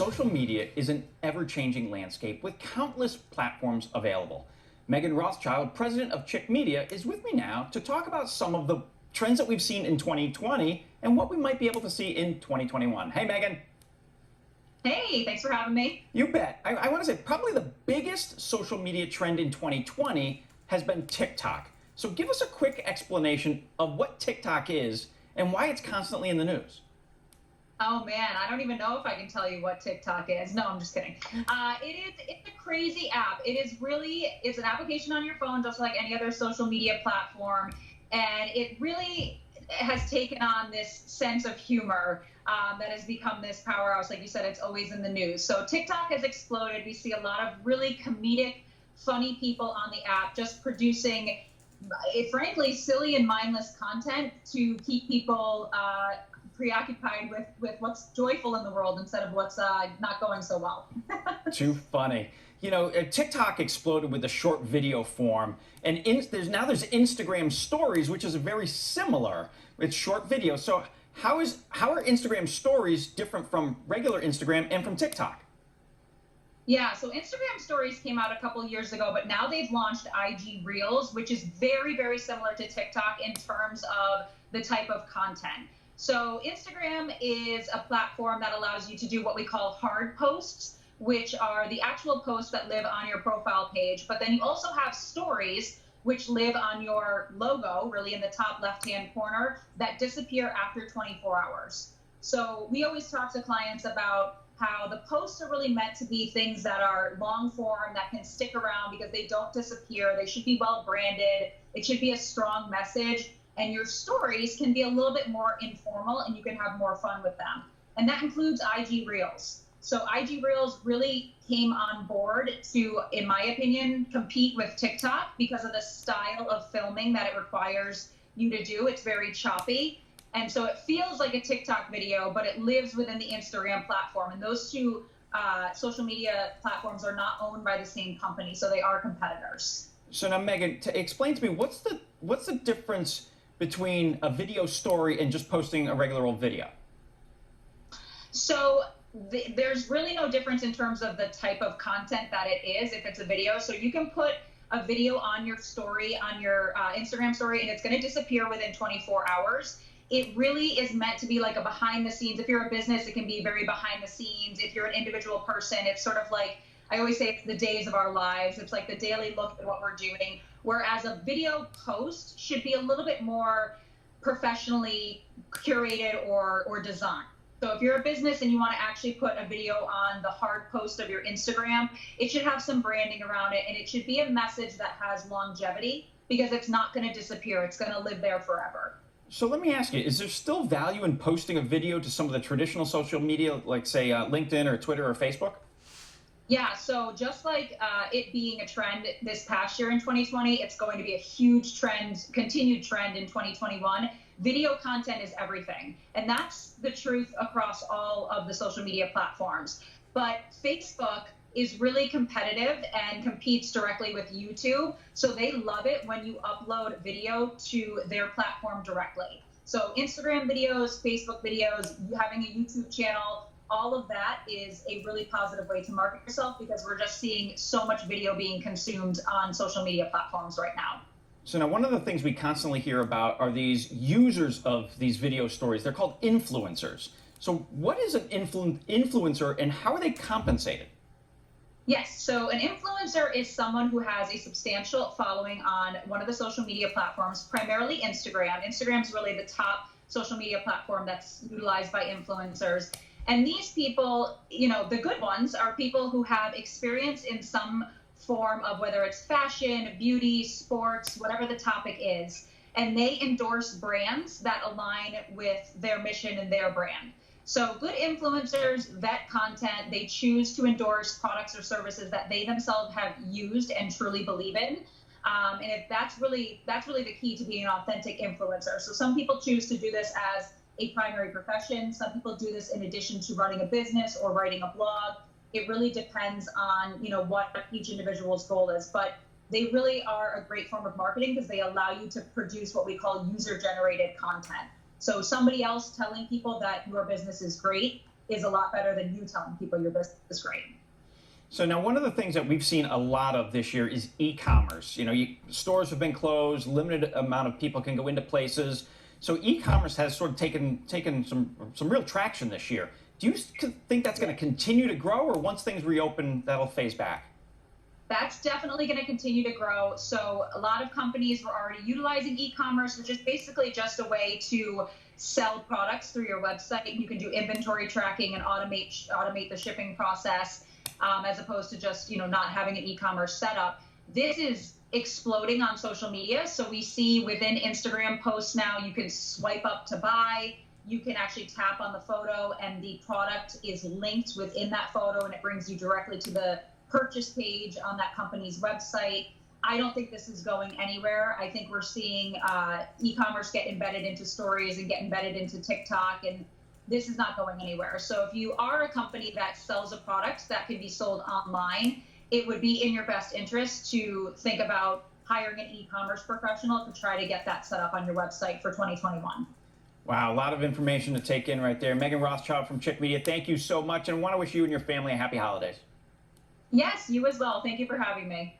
social media is an ever-changing landscape with countless platforms available. Meghan Rothschild, president of Chick Media, is with me now to talk about some of the trends that we've seen in 2020 and what we might be able to see in 2021. Hey, Meghan. Hey, thanks for having me. You bet. I want to say probably the biggest social media trend in 2020 has been TikTok. So give us a quick explanation of what TikTok is and why it's constantly in the news. Oh man, I don't even know if I can tell you what TikTok is. No, I'm just kidding. It's a crazy app. It's an application on your phone, just like any other social media platform. And it really has taken on this sense of humor that has become this powerhouse. Like you said, it's always in the news. So TikTok has exploded. We see a lot of really comedic, funny people on the app just producing, frankly, silly and mindless content to keep people preoccupied with what's joyful in the world instead of what's not going so well. Too funny. You know, TikTok exploded with the short video form, and there's Instagram Stories, which is very similar. It's short video. So how are Instagram Stories different from regular Instagram and from TikTok? Yeah, so Instagram Stories came out a couple years ago, but now they've launched IG Reels, which is very, very similar to TikTok in terms of the type of content. So Instagram is a platform that allows you to do what we call hard posts, which are the actual posts that live on your profile page. But then you also have stories, which live on your logo, really in the top left-hand corner, that disappear after 24 hours. So we always talk to clients about how the posts are really meant to be things that are long form, that can stick around because they don't disappear. They should be well branded. It should be a strong message. And your stories can be a little bit more informal and you can have more fun with them. And that includes IG Reels. So IG Reels really came on board to, in my opinion, compete with TikTok because of the style of filming that it requires you to do. It's very choppy. And so it feels like a TikTok video, but it lives within the Instagram platform. And those two social media platforms are not owned by the same company, so they are competitors. So now, Meghan, explain to me, what's the difference between a video story and just posting a regular old video? So there's really no difference in terms of the type of content that it is if it's a video. So you can put a video on your story, on your Instagram story, and it's going to disappear within 24 hours. It really is meant to be like a behind the scenes. If you're a business, it can be very behind the scenes. If you're an individual person, it's sort of like, I always say it's the days of our lives. It's like the daily look at what we're doing. Whereas a video post should be a little bit more professionally curated or designed. So if you're a business and you want to actually put a video on the hard post of your Instagram, it should have some branding around it, and it should be a message that has longevity because it's not going to disappear. It's going to live there forever. So let me ask you, is there still value in posting a video to some of the traditional social media, like say LinkedIn or Twitter or Facebook? Yeah, so just like it being a trend this past year in 2020, it's going to be a huge trend, continued trend in 2021. Video content is everything. And that's the truth across all of the social media platforms. But Facebook is really competitive and competes directly with YouTube. So they love it when you upload video to their platform directly. So Instagram videos, Facebook videos, having a YouTube channel, all of that is a really positive way to market yourself because we're just seeing so much video being consumed on social media platforms right now. So now one of the things we constantly hear about are these users of these video stories. They're called influencers. So what is an influencer and how are they compensated? Yes, so an influencer is someone who has a substantial following on one of the social media platforms, primarily Instagram. Instagram is really the top social media platform that's utilized by influencers. And these people, you know, the good ones are people who have experience in some form of whether it's fashion, beauty, sports, whatever the topic is. And they endorse brands that align with their mission and their brand. So good influencers vet content. They choose to endorse products or services that they themselves have used and truly believe in. And if that's really the key to being an authentic influencer. So some people choose to do this as a primary profession. Some people do this in addition to running a business or writing a blog. It really depends on, you know, what each individual's goal is. But they really are a great form of marketing because they allow you to produce what we call user-generated content. So somebody else telling people that your business is great is a lot better than you telling people your business is great. So now one of the things that we've seen a lot of this year is e-commerce. Stores have been closed, limited amount of people can go into places. So e-commerce has sort of taken some real traction this year. Do you think that's going to continue to grow, or once things reopen, that'll phase back? That's definitely going to continue to grow. So a lot of companies were already utilizing e-commerce, which is basically just a way to sell products through your website. You can do inventory tracking and automate the shipping process, as opposed to just not having an e-commerce setup. This is exploding on social media. So we see within Instagram posts now, you can swipe up to buy. You can actually tap on the photo and the product is linked within that photo, and it brings you directly to the purchase page on that company's website. I don't think this is going anywhere. I think we're seeing e-commerce get embedded into stories and get embedded into TikTok, and this is not going anywhere. So if you are a company that sells a product that can be sold online, it would be in your best interest to think about hiring an e-commerce professional to try to get that set up on your website for 2021. Wow, a lot of information to take in right there. Meghan Rothschild from Chick Media, thank you so much, and I want to wish you and your family a happy holidays. Yes, you as well. Thank you for having me.